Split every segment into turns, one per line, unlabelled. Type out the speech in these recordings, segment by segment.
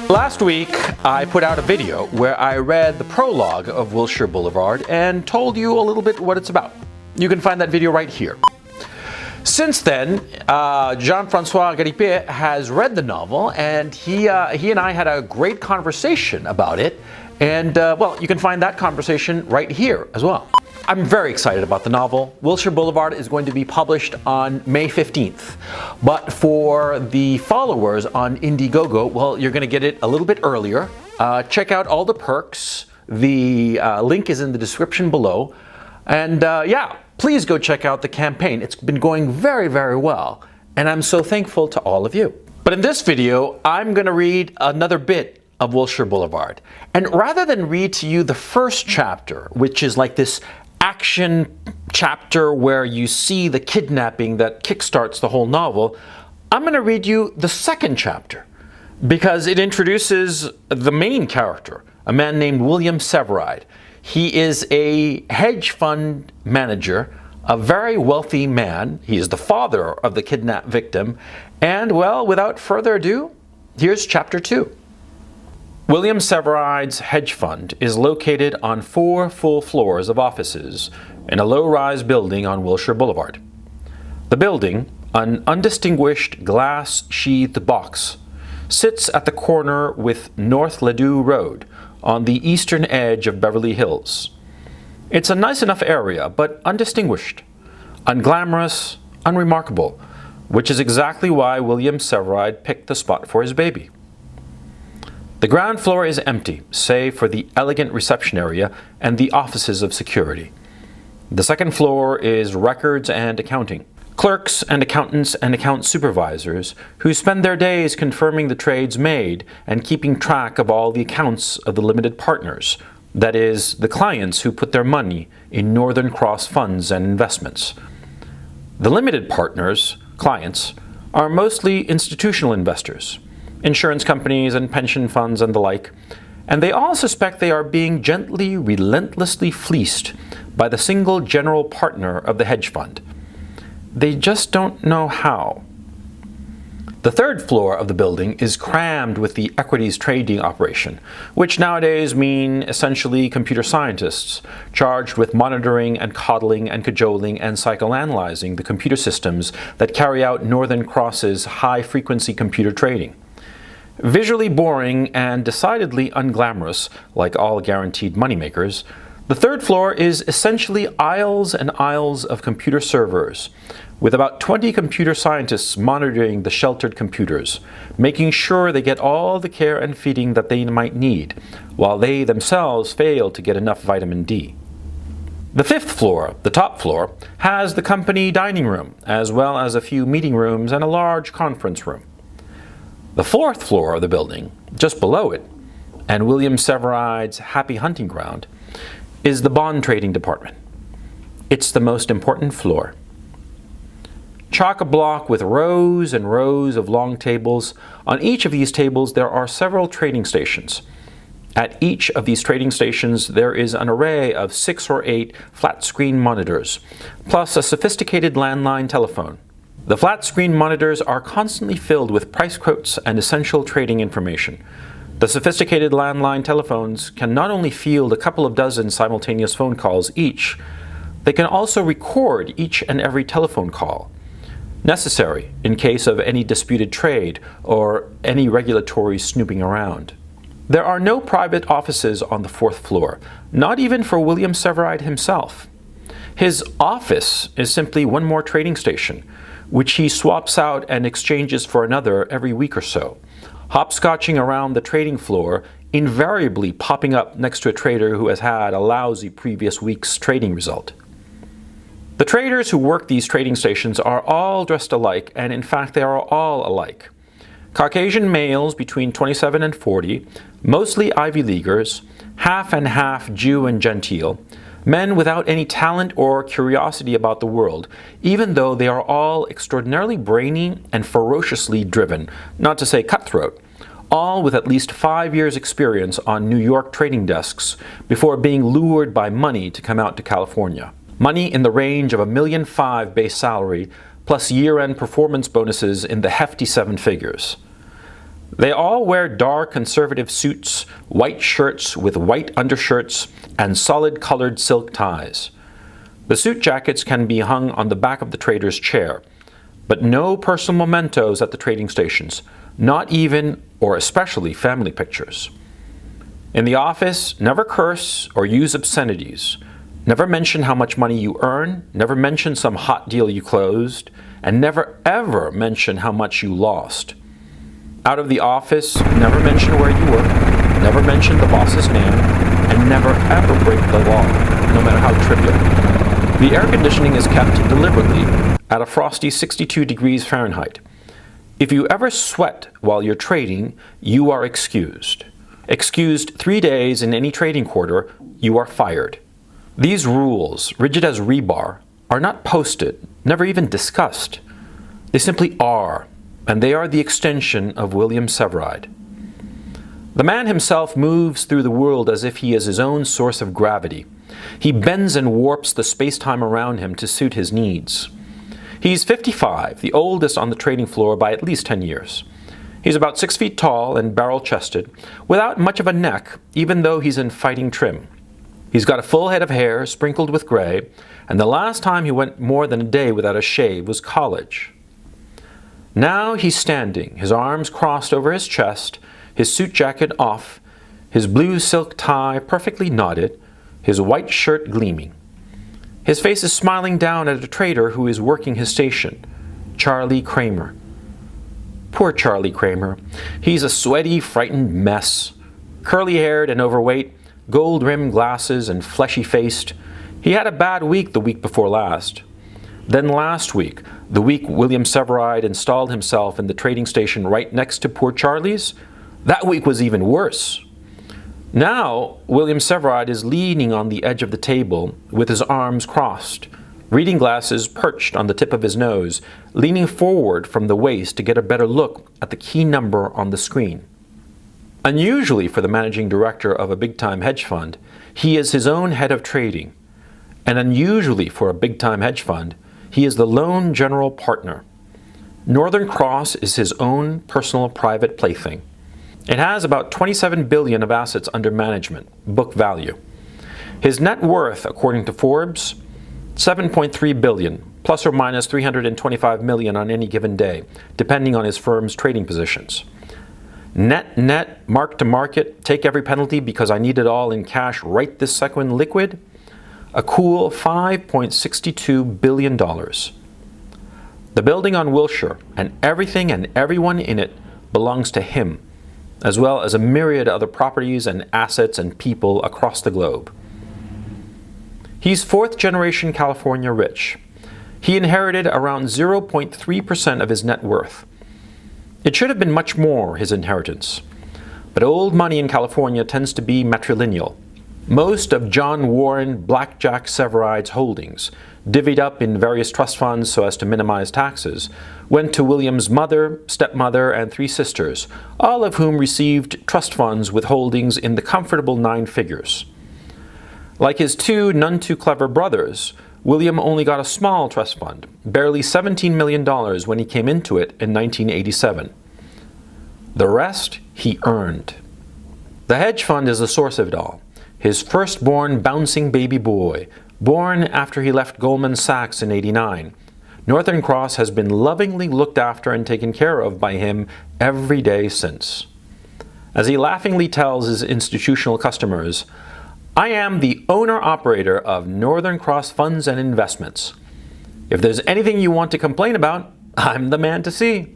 Last week, I put out a video where I read the prologue of Wilshire Boulevard and told you a little bit what it's about. You can find that video right here. Since then, Jean-François Garipé has read the novel, and he and I had a great conversation about it. And, well, you can find that conversation right here as well. I'm very excited about the novel. Wilshire Boulevard is going to be published on May 15th. But for the followers on Indiegogo, well, you're going to get it a little bit earlier. Check out all the perks. The link is in the description below. And yeah, please go check out the campaign. It's been going very, very well. And I'm so thankful to all of you. But in this video, I'm going to read another bit of Wilshire Boulevard. And rather than read to you the first chapter, which is like this action chapter where you see the kidnapping that kickstarts the whole novel, I'm going to read you the second chapter because it introduces the main character, a man named William Severide. He is a hedge fund manager, a very wealthy man. He is the father of the kidnapped victim. And, well, without further ado, here's chapter 2. William Severide's hedge fund is located on 4 full floors of offices in a low-rise building on Wilshire Boulevard. The building, an undistinguished glass-sheathed box, sits at the corner with North Ladue Road on the eastern edge of Beverly Hills. It's a nice enough area, but undistinguished, unglamorous, unremarkable, which is exactly why William Severide picked the spot for his baby. The ground floor is empty, save for the elegant reception area and the offices of security. The second floor is records and accounting. Clerks and accountants and account supervisors who spend their days confirming the trades made and keeping track of all the accounts of the limited partners, that is, the clients who put their money in Northern Cross funds and investments. The limited partners, clients, are mostly institutional investors, insurance companies and pension funds and the like, and they all suspect they are being gently, relentlessly fleeced by the single general partner of the hedge fund. They just don't know how. The third floor of the building is crammed with the equities trading operation, which nowadays mean essentially computer scientists charged with monitoring and coddling and cajoling and psychoanalyzing the computer systems that carry out Northern Cross's high-frequency computer trading. Visually boring and decidedly unglamorous, like all guaranteed moneymakers, the third floor is essentially aisles and aisles of computer servers, with about 20 computer scientists monitoring the sheltered computers, making sure they get all the care and feeding that they might need, while they themselves fail to get enough vitamin D. The fifth floor, the top floor, has the company dining room, as well as a few meeting rooms and a large conference room. The fourth floor of the building, just below it, and William Severide's happy hunting ground, is the bond trading department. It's the most important floor. Chock-a-block with rows and rows of long tables. On each of these tables there are several trading stations. At each of these trading stations there is an array of 6 or 8 flat-screen monitors, plus a sophisticated landline telephone. The flat-screen monitors are constantly filled with price quotes and essential trading information. The sophisticated landline telephones can not only field a couple of dozen simultaneous phone calls each, they can also record each and every telephone call, necessary in case of any disputed trade or any regulatory snooping around. There are no private offices on the 4th floor, not even for William Severide himself. His office is simply one more trading station, which he swaps out and exchanges for another every week or so, hopscotching around the trading floor, invariably popping up next to a trader who has had a lousy previous week's trading result. The traders who work these trading stations are all dressed alike, and in fact they are all alike. Caucasian males between 27 and 40, mostly Ivy Leaguers, half and half Jew and Gentile, men without any talent or curiosity about the world, even though they are all extraordinarily brainy and ferociously driven, not to say cutthroat, all with at least 5 years' experience on New York trading desks before being lured by money to come out to California. Money in the range of $1.5 million base salary, plus year-end performance bonuses in the hefty 7 figures. They all wear dark conservative suits, white shirts with white undershirts, and solid-colored silk ties. The suit jackets can be hung on the back of the trader's chair, but no personal mementos at the trading stations, not even or especially family pictures. In the office, never curse or use obscenities. Never mention how much money you earn, never mention some hot deal you closed, and never ever mention how much you lost. Out of the office, never mention where you work, never mention the boss's name, and never ever break the law, no matter how trivial. The air conditioning is kept deliberately at a frosty 62 degrees Fahrenheit. If you ever sweat while you're trading, you are excused. Excused 3 days in any trading quarter, you are fired. These rules, rigid as rebar, are not posted, never even discussed. They simply are, and they are the extension of William Severide. The man himself moves through the world as if he is his own source of gravity. He bends and warps the space-time around him to suit his needs. He's 55, the oldest on the trading floor by at least 10 years. He's about 6 feet tall and barrel-chested, without much of a neck, even though he's in fighting trim. He's got a full head of hair sprinkled with gray, and the last time he went more than a day without a shave was college. Now he's standing, his arms crossed over his chest, his suit jacket off, his blue silk tie perfectly knotted, his white shirt gleaming. His face is smiling down at a trader who is working his station, Charlie Kramer. Poor Charlie Kramer. He's a sweaty, frightened mess. Curly-haired and overweight, gold-rimmed glasses and fleshy-faced. He had a bad week the week before last. Then last week, the week William Severide installed himself in the trading station right next to poor Charlie's, that week was even worse. Now, William Severide is leaning on the edge of the table with his arms crossed, reading glasses perched on the tip of his nose, leaning forward from the waist to get a better look at the key number on the screen. Unusually for the managing director of a big-time hedge fund, he is his own head of trading. And unusually for a big-time hedge fund, he is the lone general partner. Northern Cross is his own personal private plaything. It has about $27 billion of assets under management, book value. His net worth, according to Forbes, $7.3 billion, plus or minus $325 million on any given day, depending on his firm's trading positions. Net, mark to market, take every penalty because I need it all in cash right this second liquid, a cool $5.62 billion. The building on Wilshire and everything and everyone in it belongs to him, as well as a myriad other properties and assets and people across the globe. He's fourth-generation California rich. He inherited around 0.3% of his net worth. It should have been much more, his inheritance. But old money in California tends to be matrilineal. Most of John Warren Blackjack Severide's holdings, divvied up in various trust funds so as to minimize taxes, went to William's mother, stepmother, and 3 sisters, all of whom received trust funds with holdings in the comfortable 9 figures. Like his 2 none-too-clever brothers, William only got a small trust fund, barely $17 million when he came into it in 1987. The rest he earned. The hedge fund is the source of it all. His firstborn bouncing baby boy, born after he left Goldman Sachs in '89. Northern Cross has been lovingly looked after and taken care of by him every day since. As he laughingly tells his institutional customers, I am the owner-operator of Northern Cross Funds and Investments. If there's anything you want to complain about, I'm the man to see.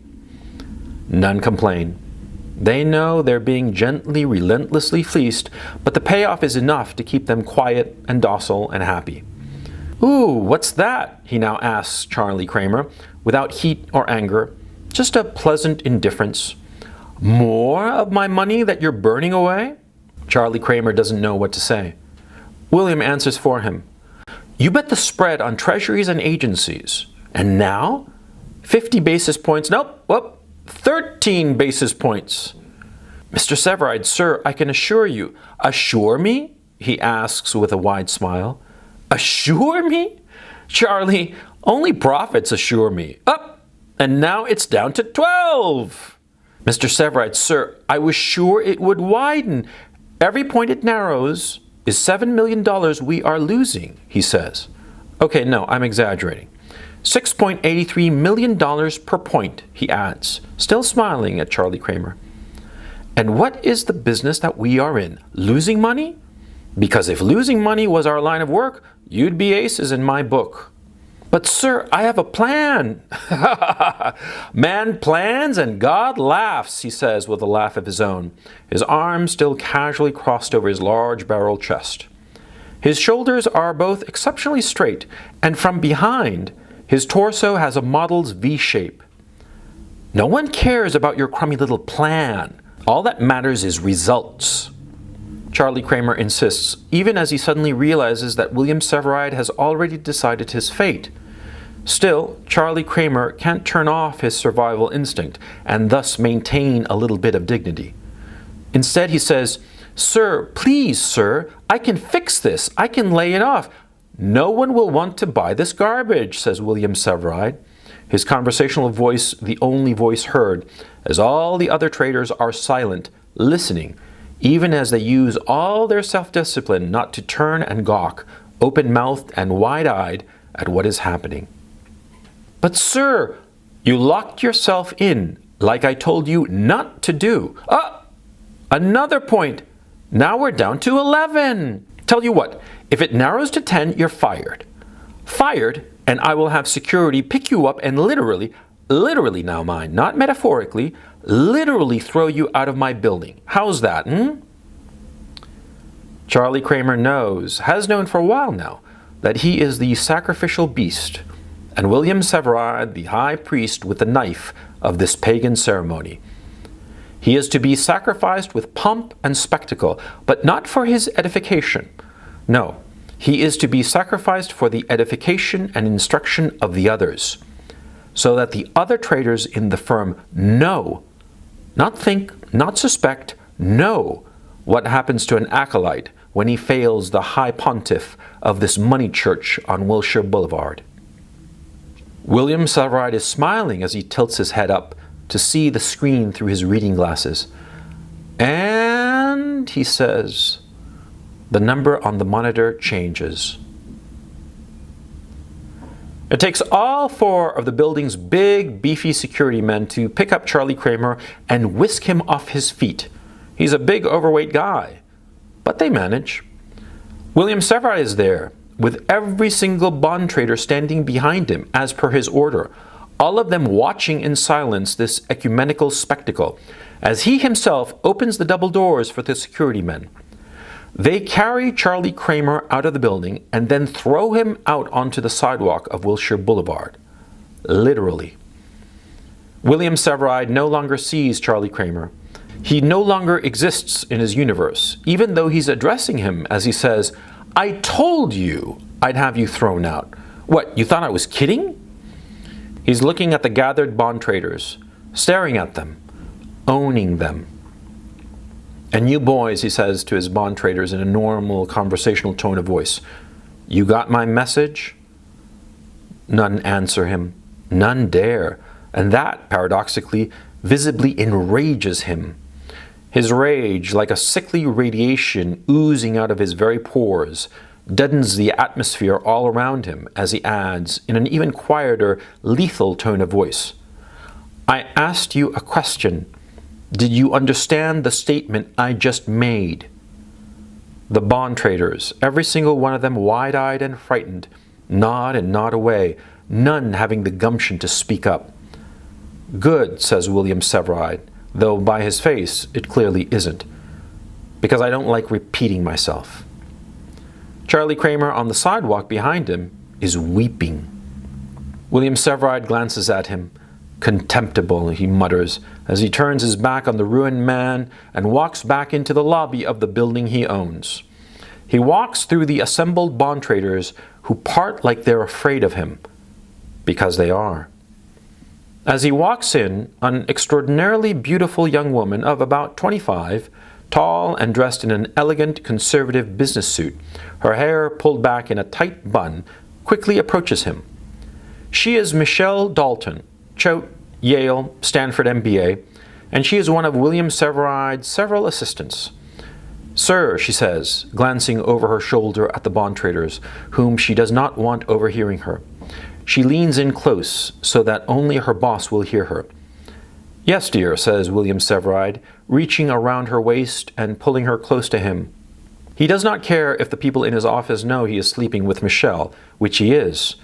None complain. They know they're being gently, relentlessly fleeced, but the payoff is enough to keep them quiet and docile and happy. Ooh, what's that? He now asks Charlie Kramer, without heat or anger, just a pleasant indifference. More of my money that you're burning away? Charlie Kramer doesn't know what to say. William answers for him. You bet the spread on treasuries and agencies. And now? 50 basis points. Nope, whoop. 13 basis points. Mr. Severide, sir, I can assure you. Assure me? He asks with a wide smile. Assure me? Charlie, only profits assure me. Up! And now it's down to 12. Mr. Severide, sir, I was sure it would widen. Every point it narrows is $7 million we are losing, he says. Okay, no, I'm exaggerating. $6.83 million per point, he adds, still smiling at Charlie Kramer. And what is the business that we are in? Losing money? Because if losing money was our line of work, you'd be aces in my book. But sir, I have a plan. Man plans and God laughs, he says with a laugh of his own, his arms still casually crossed over his large barrel chest. His shoulders are both exceptionally straight, and from behind, his torso has a model's V shape. No one cares about your crummy little plan. All that matters is results. Charlie Kramer insists, even as he suddenly realizes that William Severide has already decided his fate. Still, Charlie Kramer can't turn off his survival instinct and thus maintain a little bit of dignity. Instead, he says, "Sir, please, sir, I can fix this. I can lay it off." "No one will want to buy this garbage," says William Severide, his conversational voice the only voice heard, as all the other traders are silent, listening, even as they use all their self-discipline not to turn and gawk, open-mouthed and wide-eyed, at what is happening. "But sir, you locked yourself in, like I told you not to do." Another point. Now we're down to 11. Tell you what, if it narrows to 10, you're fired. Fired, and I will have security pick you up and literally now mind, not metaphorically, literally throw you out of my building. How's that, Charlie Kramer has known for a while now, that he is the sacrificial beast, and William Severide the high priest with the knife of this pagan ceremony. He is to be sacrificed with pomp and spectacle, but not for his edification. No, he is to be sacrificed for the edification and instruction of the others, so that the other traders in the firm know, not think, not suspect, know what happens to an acolyte when he fails the high pontiff of this money church on Wilshire Boulevard. William Severide is smiling as he tilts his head up to see the screen through his reading glasses. And, he says, the number on the monitor changes. It takes all 4 of the building's big, beefy security men to pick up Charlie Kramer and whisk him off his feet. He's a big, overweight guy, but they manage. William Severide is there, with every single bond trader standing behind him, as per his order, all of them watching in silence this ecumenical spectacle, as he himself opens the double doors for the security men. They carry Charlie Kramer out of the building and then throw him out onto the sidewalk of Wilshire Boulevard. Literally. William Severide no longer sees Charlie Kramer. He no longer exists in his universe, even though he's addressing him as he says, "I told you I'd have you thrown out. What, you thought I was kidding?" He's looking at the gathered bond traders, staring at them, owning them. "And you boys," he says to his bond traders in a normal conversational tone of voice, "you got my message?" None answer him. None dare. And that, paradoxically, visibly enrages him. His rage, like a sickly radiation oozing out of his very pores, deadens the atmosphere all around him as he adds, in an even quieter, lethal tone of voice, "I asked you a question. Did you understand the statement I just made?" The bond traders, every single one of them wide-eyed and frightened, nod and nod away, none having the gumption to speak up. "Good," says William Severide, though by his face it clearly isn't, "because I don't like repeating myself." Charlie Kramer on the sidewalk behind him is weeping. William Severide glances at him. "Contemptible," he mutters, as he turns his back on the ruined man and walks back into the lobby of the building he owns. He walks through the assembled bond traders who part like they're afraid of him, because they are. As he walks in, an extraordinarily beautiful young woman of about 25, tall and dressed in an elegant conservative business suit, her hair pulled back in a tight bun, quickly approaches him. She is Michelle Dalton, Choate, Yale, Stanford MBA, and she is one of William Severide's several assistants. "Sir," she says, glancing over her shoulder at the bond traders, whom she does not want overhearing her. She leans in close so that only her boss will hear her. "Yes, dear," says William Severide, reaching around her waist and pulling her close to him. He does not care if the people in his office know he is sleeping with Michelle, which he is.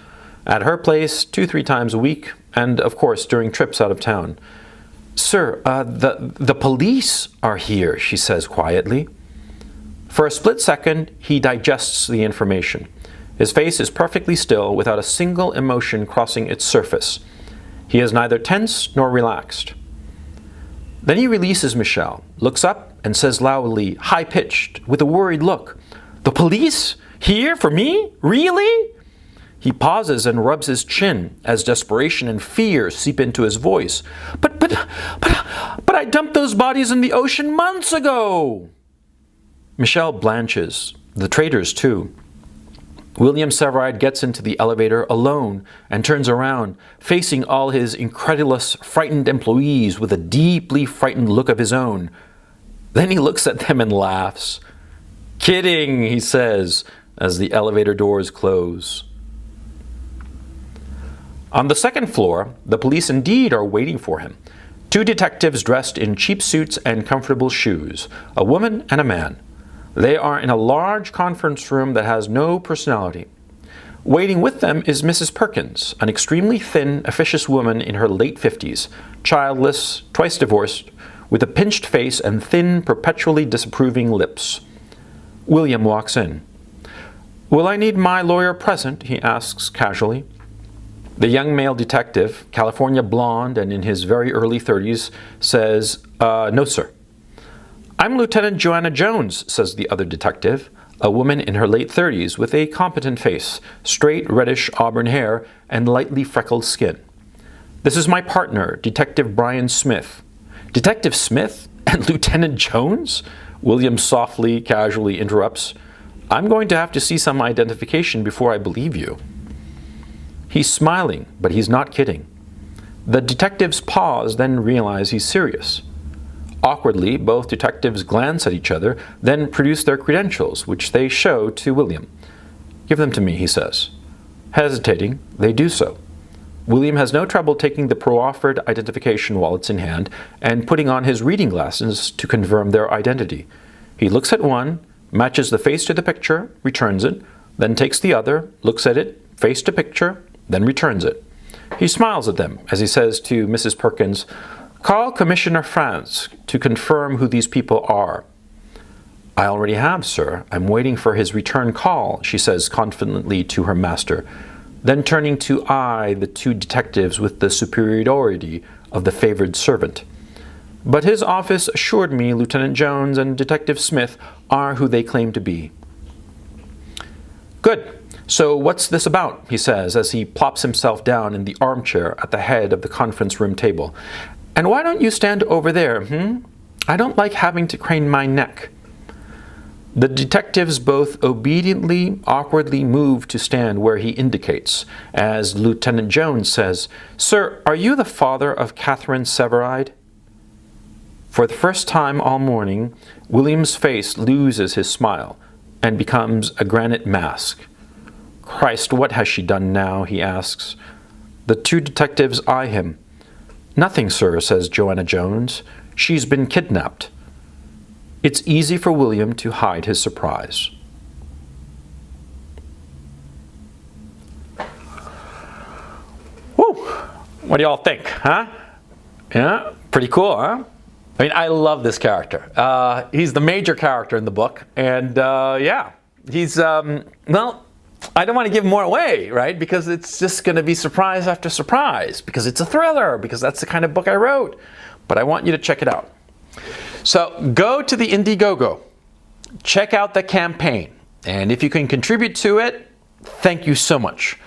At her place 2-3 times a week, and of course during trips out of town. "Sir, the police are here," she says quietly. For a split second, he digests the information. His face is perfectly still, without a single emotion crossing its surface. He is neither tense nor relaxed. Then he releases Michelle, looks up, and says loudly, high-pitched, with a worried look, "The police? Here for me? Really?" He pauses and rubs his chin as desperation and fear seep into his voice. But I dumped those bodies in the ocean months ago!" Michelle blanches, the traders too. William Severide gets into the elevator alone and turns around, facing all his incredulous, frightened employees with a deeply frightened look of his own. Then he looks at them and laughs. "Kidding," he says, as the elevator doors close. On the second floor, the police indeed are waiting for him. 2 detectives dressed in cheap suits and comfortable shoes, a woman and a man. They are in a large conference room that has no personality. Waiting with them is Mrs. Perkins, an extremely thin, officious woman in her late 50s, childless, twice divorced, with a pinched face and thin, perpetually disapproving lips. William walks in. "Will I need my lawyer present?" he asks casually. The young male detective, California blonde and in his very early 30s, says, "No, sir." "I'm Lieutenant Joanna Jones," says the other detective, a woman in her late 30s with a competent face, straight reddish auburn hair, and lightly freckled skin. "This is my partner, Detective Brian Smith." "Detective Smith? And Lieutenant Jones?" William softly, casually interrupts. "I'm going to have to see some identification before I believe you." He's smiling, but he's not kidding. The detectives pause, then realize he's serious. Awkwardly, both detectives glance at each other, then produce their credentials, which they show to William. "Give them to me," he says. Hesitating, they do so. William has no trouble taking the proffered identification wallets in hand and putting on his reading glasses to confirm their identity. He looks at one, matches the face to the picture, returns it, then takes the other, looks at it, face to picture, then returns it. He smiles at them as he says to Mrs. Perkins, "Call Commissioner France to confirm who these people are." "I already have, sir. I'm waiting for his return call," she says confidently to her master, then turning to eye the 2 detectives with the superiority of the favored servant. "But his office assured me Lieutenant Jones and Detective Smith are who they claim to be." "Good. So what's this about?" he says as he plops himself down in the armchair at the head of the conference room table. "And why don't you stand over there, I don't like having to crane my neck." The detectives both obediently, awkwardly move to stand where he indicates, as Lieutenant Jones says, "Sir, are you the father of Catherine Severide?" For the first time all morning, William's face loses his smile and becomes a granite mask. "Christ, what has she done now?" he asks. The 2 detectives eye him. "Nothing, sir," says Joanna Jones. "She's been kidnapped." It's easy for William to hide his surprise. Woo! What do y'all think, huh? Yeah? Pretty cool, huh? I mean, I love this character. He's the major character in the book, and yeah, he's, well, I don't want to give more away, right? Because it's just going to be surprise after surprise, because it's a thriller, because that's the kind of book I wrote. But I want you to check it out. So go to the Indiegogo, check out the campaign, and if you can contribute to it, thank you so much.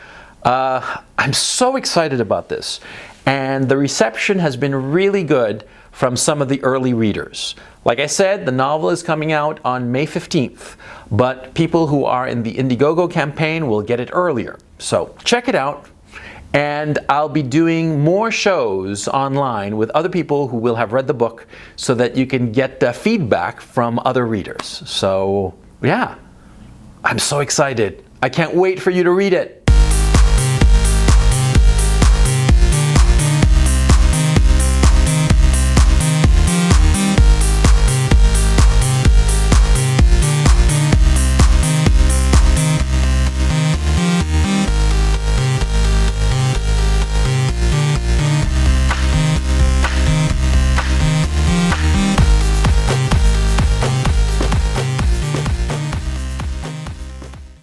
I'm so excited about this, and the reception has been really good from some of the early readers. Like I said, the novel is coming out on May 15th, but people who are in the Indiegogo campaign will get it earlier. So check it out, And I'll be doing more shows online with other people who will have read the book so that you can get feedback from other readers. So, yeah, I'm so excited. I can't wait for you to read it.